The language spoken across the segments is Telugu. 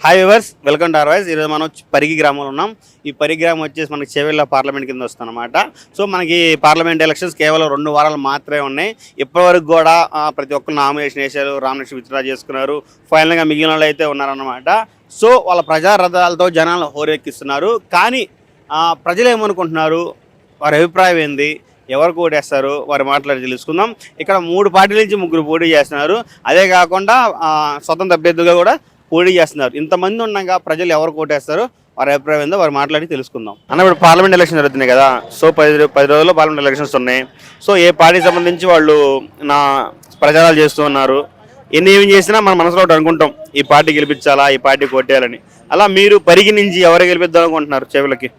Hi viewers, welcome to our voice. ఈరోజు మనం పరిగి గ్రామంలో ఉన్నాం. ఈ పరిగి గ్రామం వచ్చేసి మనకి చేవెళ్ళ పార్లమెంట్ కింద వస్తుందన్నమాట. సో మనకి పార్లమెంట్ ఎలక్షన్స్ కేవలం 2 వారాలు మాత్రమే ఉన్నాయి. ఇప్పటివరకు కూడా ప్రతి ఒక్కరు నామినేషన్ వేశారు, నామినేషన్ విత్డ్రా చేసుకున్నారు. ఫైనల్గా మిగిలిన వాళ్ళు అయితే ఉన్నారన్నమాట. సో వాళ్ళ ప్రజారథాలతో జనాలను హోరెక్కిస్తున్నారు. కానీ ప్రజలు ఏమనుకుంటున్నారు, వారి అభిప్రాయం ఏంది, ఎవరికి ఓటేస్తారు, వారి మాట్లాడి తెలుసుకుందాం. ఇక్కడ 3 పార్టీల నుంచి 3 పోటీ చేస్తున్నారు. అదే కాకుండా స్వతంత్ర అభ్యర్థులుగా కూడా పోటీ చేస్తున్నారు. ఇంతమంది ఉండగా ప్రజలు ఎవరు ఓటేస్తారు, వారి అభిప్రాయం ఏందో వారు మాట్లాడి తెలుసుకుందాం. అన్న, ఇప్పుడు పార్లమెంట్ ఎలక్షన్ జరుగుతున్నాయి కదా. సో 10 రోజుల్లో పార్లమెంట్ ఎలక్షన్స్ ఉన్నాయి. సో ఏ పార్టీకి సంబంధించి వాళ్ళు ప్రచారాలు చేస్తూ ఉన్నారు. ఏం చేసినా మన మనసులో ఒకటి అనుకుంటాం, ఈ పార్టీ గెలిపించాలా, ఈ పార్టీ కొట్టేయాలని. అలా మీరు పరిగి నుంచి ఎవరు గెలిపిద్దాం అనుకుంటున్నారు చెవులకి?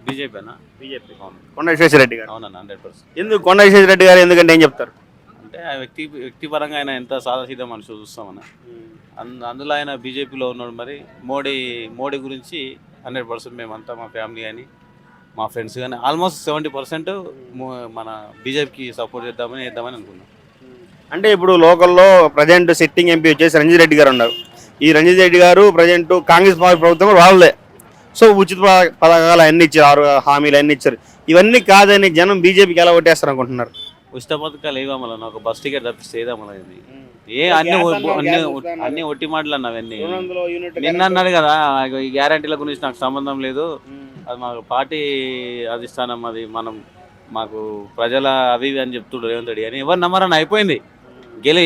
బీజేపీ అన్న. బీజేపీ. కొండ విశ్వేశ్వరరెడ్డి గారు. అవునన్న, 100%. ఎందుకు కొండ విశ్వేశ్వరరెడ్డి గారు? ఎందుకంటే ఏం చెప్తారు అంటే ఆ వ్యక్తిపరంగా ఆయన ఎంత సాదాసీదా మనిషి చూస్తామన్న. అందులో ఆయన బీజేపీలో ఉన్నాడు. మరి మోడీ గురించి 100% మేమంతా, మా ఫ్యామిలీ కానీ మా ఫ్రెండ్స్ కానీ ఆల్మోస్ట్ 70% మన బీజేపీకి సపోర్ట్ చేద్దామని అనుకున్నాం. అంటే ఇప్పుడు లోకల్లో ప్రజెంట్ సిట్టింగ్ ఎంపీ వచ్చేసి రంజిత్ రెడ్డి గారు ఉన్నారు. ఈ రంజిత్ రెడ్డి గారు ప్రజెంట్ కాంగ్రెస్ ప్రభుత్వం వాళ్ళే. సో ఉచిత పథకాలు అన్ని ఇచ్చారు, 6 హామీలు అన్ని ఇచ్చారు. ఇవన్నీ కాదని జనం బీజేపీకి ఎలా ఓటేస్తారు అనుకుంటున్నారు? ఉచిత పథకాలు ఏమన్నా, ఒక బస్ టికెట్ తప్పిస్తే ఏదమ్మది? అన్ని ఒట్టి మాటలు అన్న. అవన్నీ నిన్న అన్నాడు కదా, ఈ గ్యారంటీల గురించి నాకు సంబంధం లేదు, అది మాకు పార్టీ అధిష్టానం, అది మాకు ప్రజల అవి అని చెప్తుడు రేవంత్ రెడ్డి అని. ఎవరు నమ్మరని అయిపోయింది.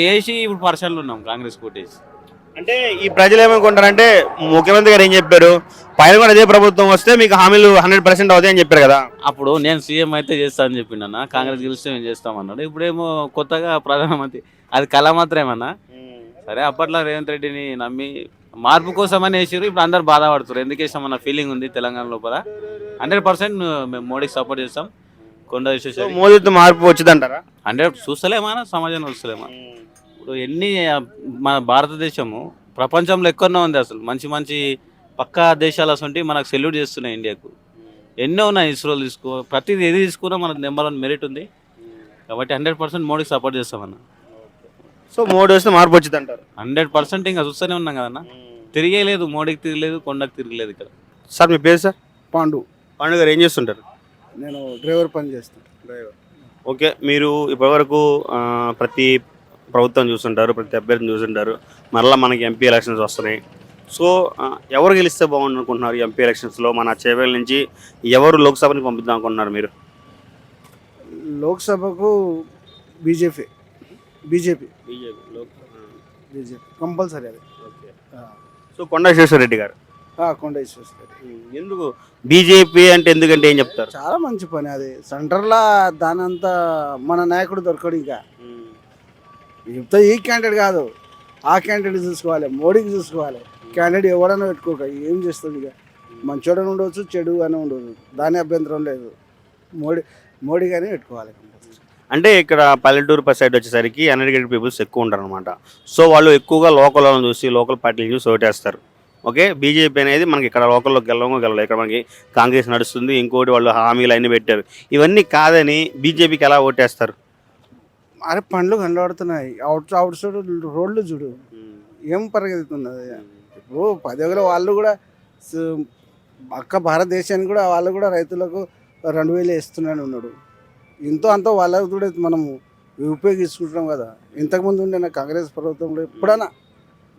వేసి ఇప్పుడు పర్సన్లు ఉన్నాం కాంగ్రెస్ కోటేసి. అంటే ఈ ప్రజలు ఏమనుకుంటారంటే, ముఖ్యమంత్రి గారు ఏం చెప్పారు, పైన కూడా అదే ప్రభుత్వం వస్తే మీకు హామీలు 100% అవుతాయి అని చెప్పారు కదా. అప్పుడు నేను సీఎం అయితే చేస్తా అని చెప్పిండన్నా, కాంగ్రెస్ గెలిస్తే మేము చేస్తామన్నాడు. ఇప్పుడేమో కొత్తగా ప్రధానమంత్రి, అది కళ మాత్రమేమన్నా. సరే, అప్పట్లో రేవంత్ రెడ్డిని నమ్మి మార్పు కోసమని వేసారు. ఇప్పుడు అందరు బాధపడుతారు. ఎందుకు వేసామన్న ఫీలింగ్ ఉంది తెలంగాణ లోపల. 100% మేము మోడీకి సపోర్ట్ చేస్తాం. కొండ విశ్వేశ్వర మోదీతో మార్పు వచ్చిందంటారా? 100 చూస్తలేమా, సమాజంలో చూస్తలేమా? ఇప్పుడు మన భారతదేశము ప్రపంచంలో ఎక్కడో ఉంది. అసలు మంచి పక్కా దేశాలు అసలు మనకు సెల్యూట్ చేస్తున్నాయి. ఇండియాకు ఎన్నో ఉన్నాయి. ఇస్రోలు తీసుకో, ప్రతిదీ ఏది తీసుకున్నా మనకు నెంబర్ 1 మెరిట్ ఉంది. కాబట్టి 100% మోడీకి సపోర్ట్ చేస్తామన్న. సో మోడీ వస్తే మార్పు వచ్చింది అంటారు? 100% ఇంకా చూస్తూనే ఉన్నాం కదన్న. తిరిగేలేదు, మోడీకి తిరగలేదు, కొండకు తిరగలేదు. ఇక్కడ సార్, మీ పేరు సార్? పాండు. పాండు గారు ఏం చేస్తుంటారు? నేను డ్రైవర్ పని చేస్తాను. డ్రైవర్. ఓకే, మీరు ఇప్పటివరకు ప్రతి ప్రభుత్వం చూస్తుంటారు, ప్రతి అభ్యర్థిని చూస్తుంటారు. మరలా మనకి ఎంపీ ఎలక్షన్స్ వస్తున్నాయి. సో ఎవరు గెలిస్తే బాగుంది అనుకుంటున్నారు ఎంపీ ఎలక్షన్స్లో? మన చేవేళ్ళ నుంచి ఎవరు లోక్సభని పంపిద్దాం అనుకుంటున్నారు మీరు? లోక్సభకు బీజేపీ కంపల్సరీ అది. ఓకే. సో కొండ విశ్వేశ్వరరెడ్డి గారు. కొండ విశ్వేశ్వరరెడ్డి. ఎందుకు బీజేపీ అంటే? ఎందుకంటే ఏం చెప్తారు? చాలా మంచి పని అది. సెంటర్లో దానంతా మన నాయకుడు దొరకడు. ఇంకా చెప్తే ఈ క్యాండిడేట్ కాదు, ఆ క్యాండిడేట్ చూసుకోవాలి, మోడీకి చూసుకోవాలి. క్యాండిడేట్ ఎవడన్నా పెట్టుకోక ఏం చేస్తుంది? ఇక మంచోడని ఉండవచ్చు, చెడు అని ఉండవచ్చు, దాని అభ్యంతరం లేదు. మోడీ కానీ పెట్టుకోవాలి. అంటే ఇక్కడ పల్లెటూరు సైడ్ వచ్చేసరికి అన్ఎడ్యుకేటెడ్ పీపుల్స్ ఎక్కువ ఉంటారు అనమాట. సో వాళ్ళు ఎక్కువగా లోకల్ వాళ్ళని చూసి, లోకల్ పార్టీలు చూసి ఓటేస్తారు. ఓకే, బీజేపీ అనేది మనకి ఇక్కడ లోకల్లో గెలవలేదు. ఇక్కడ మనకి కాంగ్రెస్ నడుస్తుంది. ఇంకోటి వాళ్ళు హామీలు అన్నీ పెట్టారు. ఇవన్నీ కాదని బీజేపీకి ఎలా ఓటేస్తారు? అరే, పండ్లు కనబడుతున్నాయి. అవుట్ సైడ్ రోడ్లు చూడు ఏం పరిగెత్తుతున్నది. ఇప్పుడు 10 వాళ్ళు కూడా భారతదేశానికి కూడా వాళ్ళు కూడా రైతులకు 2000 వేస్తున్నాను ఉన్నాడు. ఇంతో అంతో వాళ్ళకు కూడా మనము ఉపయోగించుకుంటున్నాం కదా. ఇంతకుముందు ఉండిన కాంగ్రెస్ ప్రభుత్వంలో ఎప్పుడైనా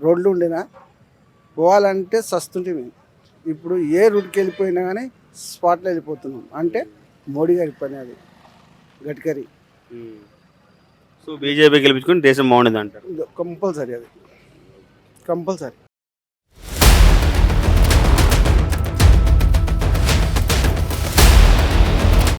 రోడ్లు ఉండినా పోవాలంటే సస్తుంటే. ఇప్పుడు ఏ రూట్కి వెళ్ళిపోయినా కానీ స్పాట్లో వెళ్ళిపోతున్నాం. అంటే మోడీ గారి పని అది, గడ్కరీ. సో బీజేపీ గెలిపించుకుని దేశం బాగుండేది అంటారు? కంపల్సరీ అది, కంపల్సరీ.